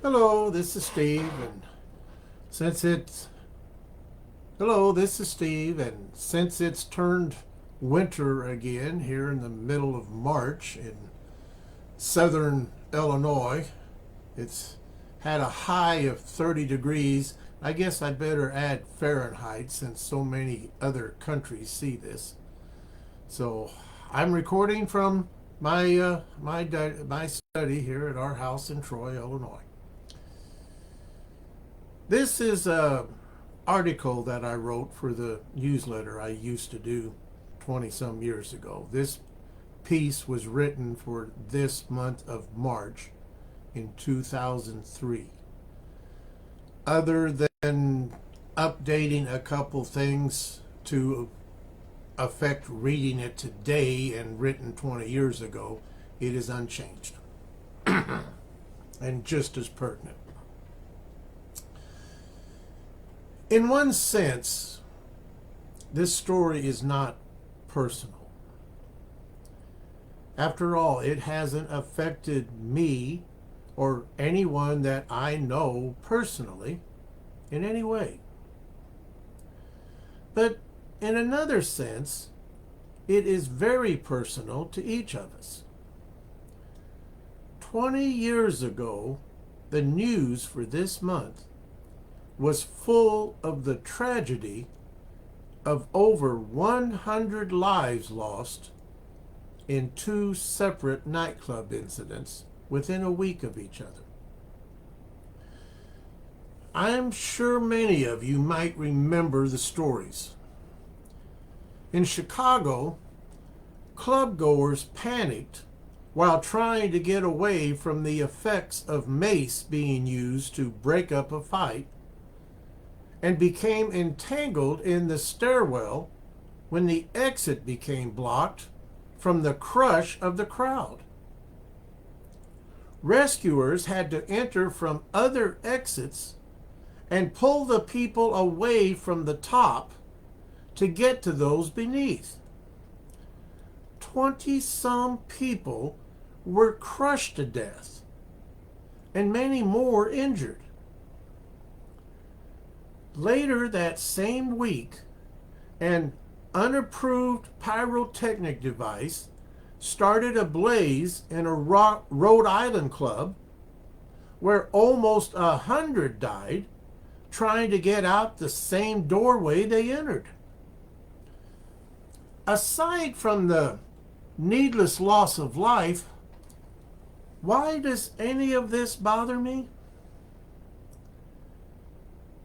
Hello, this is Steve, and since it's hello, this is Steve, and since it's turned winter again here in the middle of March in southern Illinois, it's had a high of 30 degrees. I guess I'd better add Fahrenheit since so many other countries see this. So I'm recording from my study here at our house in Troy, Illinois. This is a article that I wrote for the newsletter I used to do 20 some years ago. This piece was written for this month of March in 2003. Other than updating a couple things to affect reading it today and written 20 years ago, it is unchanged and just as pertinent. In one sense, this story is not personal. After all, it hasn't affected me or anyone that I know personally in any way. But in another sense, it is very personal to each of us. 20 years ago, the news for this month was full of the tragedy of over 100 lives lost in two separate nightclub incidents within a week of each other. I'm sure many of you might remember the stories. In Chicago, clubgoers panicked while trying to get away from the effects of mace being used to break up a fight, and became entangled in the stairwell when the exit became blocked from the crush of the crowd. Rescuers had to enter from other exits and pull the people away from the top to get to those beneath. 20-some people were crushed to death and many more injured. Later that same week, an unapproved pyrotechnic device started a blaze in a Rhode Island club where almost 100 died trying to get out the same doorway they entered. Aside from the needless loss of life, why does any of this bother me?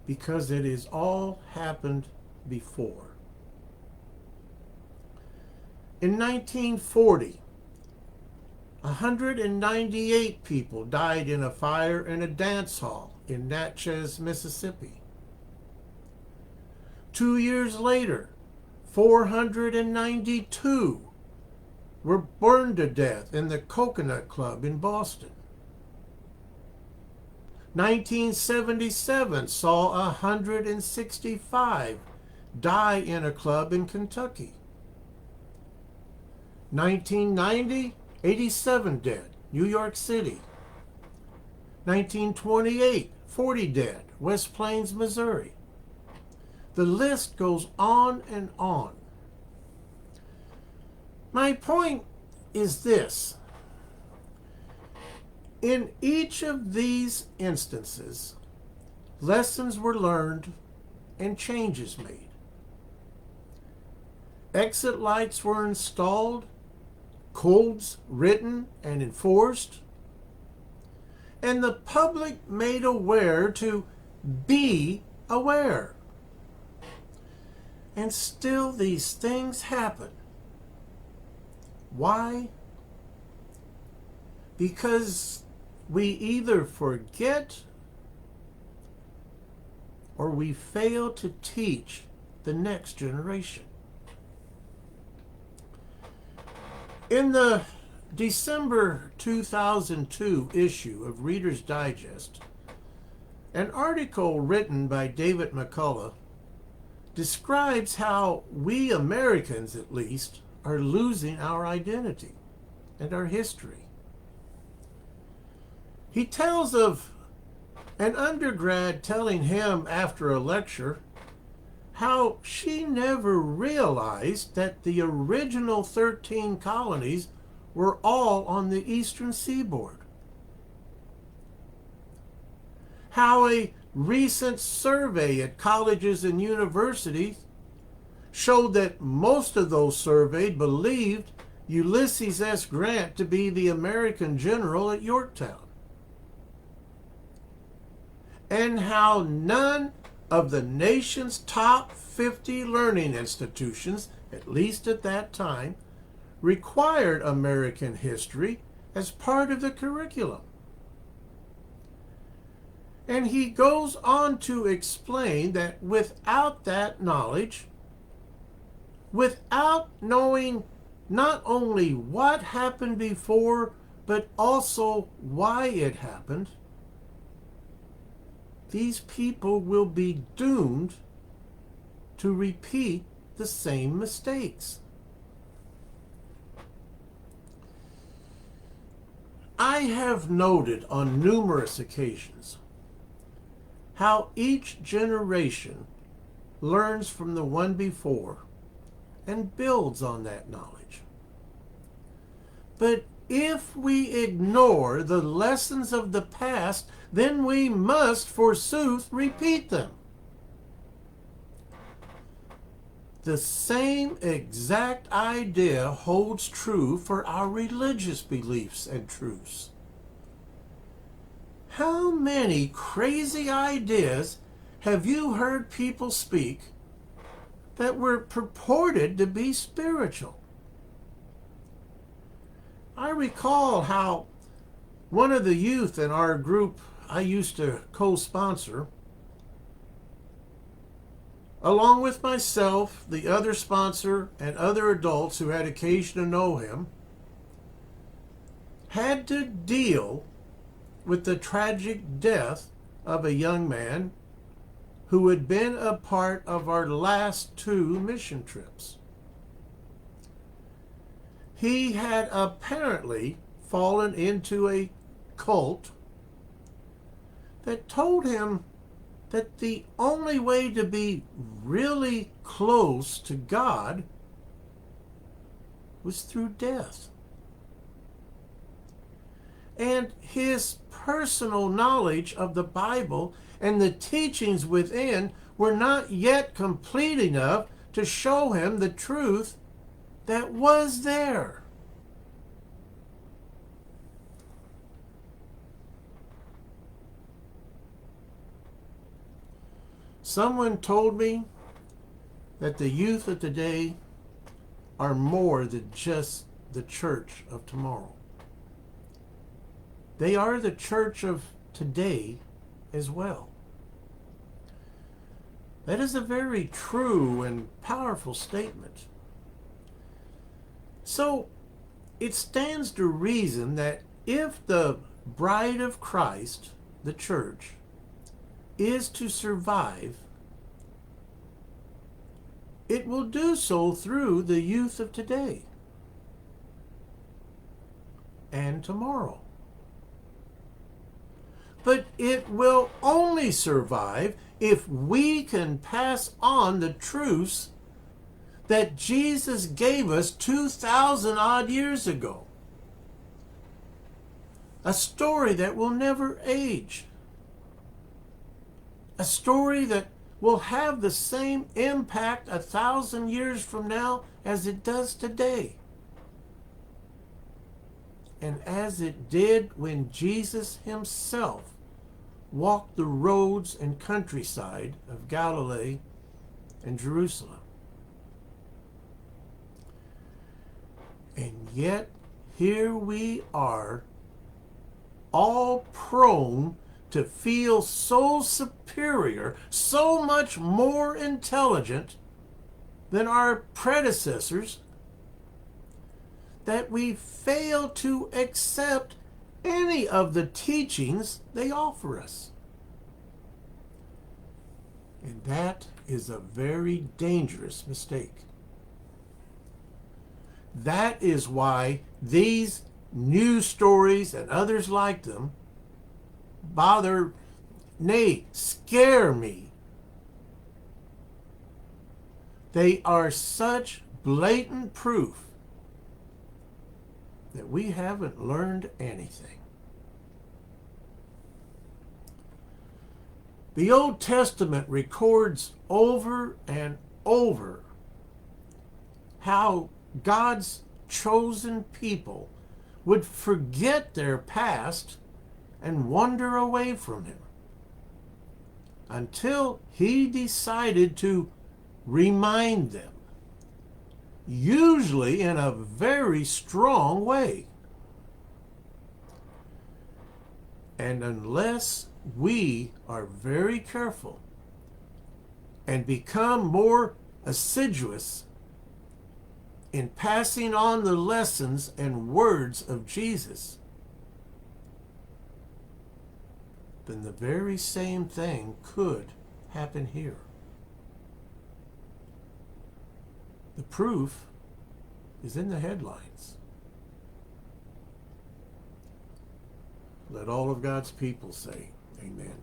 Because it has all happened before. In 1940, 198 people died in a fire in a dance hall in Natchez, Mississippi. 2 years later, 492 were burned to death in the Coconut Club in Boston. 1977 saw 165 die in a club in Kentucky. 1990, 87 dead, New York City. 1928, 40 dead, West Plains, Missouri. The list goes on and on. My point is this. In each of these instances, lessons were learned and changes made. Exit lights were installed, codes written and enforced, and the public made aware to be aware. And still these things happen. Why? Because we either forget or we fail to teach the next generation. In the December 2002 issue of Reader's Digest, an article written by David McCullough describes how we Americans, at least, are losing our identity and our history. He tells of An undergrad telling him after a lecture how she never realized that the original 13 colonies were all on the eastern seaboard. How a recent survey at colleges and universities showed that most of those surveyed believed Ulysses S. Grant to be the American general at Yorktown. And how none of the nation's top 50 learning institutions, at least at that time, required American history as part of the curriculum. And he goes on to explain that without that knowledge, without knowing not only what happened before, but also why it happened, these people will be doomed to repeat the same mistakes. I have noted on numerous occasions how each generation learns from the one before and builds on that knowledge. But if we ignore the lessons of the past, then we must forsooth repeat them. The same exact idea holds true for our religious beliefs and truths. How many crazy ideas have you heard people speak that were purported to be spiritual? I recall how one of the youth in our group I used to co-sponsor, along with myself, the other sponsor, and other adults who had occasion to know him, had to deal with the tragic death of a young man who had been a part of our last 2 mission trips. He had apparently fallen into a cult that told him that the only way to be really close to God was through death. And his personal knowledge of the Bible and the teachings within were not yet complete enough to show him the truth that was there. Someone told me that the youth of today are more than just the church of tomorrow. They are the church of today as well. That is a very true and powerful statement. So it stands to reason that if the bride of Christ, the church, is to survive, it will do so through the youth of today and tomorrow. But it will only survive if we can pass on the truths that Jesus gave us 2,000 odd years ago. A story that will never age. A story that will have the same impact 1,000 years from now as it does today. And as it did when Jesus himself walked the roads and countryside of Galilee and Jerusalem. And yet, here we are, all prone to feel so superior, so much more intelligent than our predecessors, that we fail to accept any of the teachings they offer us. And that is a very dangerous mistake. That is why these news stories and others like them bother nay, scare me. They are such blatant proof that we haven't learned anything. The Old Testament records over and over how God's chosen people would forget their past and wander away from Him until He decided to remind them, usually in a very strong way. And unless we are very careful and become more assiduous in passing on the lessons and words of Jesus, then the very same thing could happen here. The proof is in the headlines. Let all of God's people say, amen.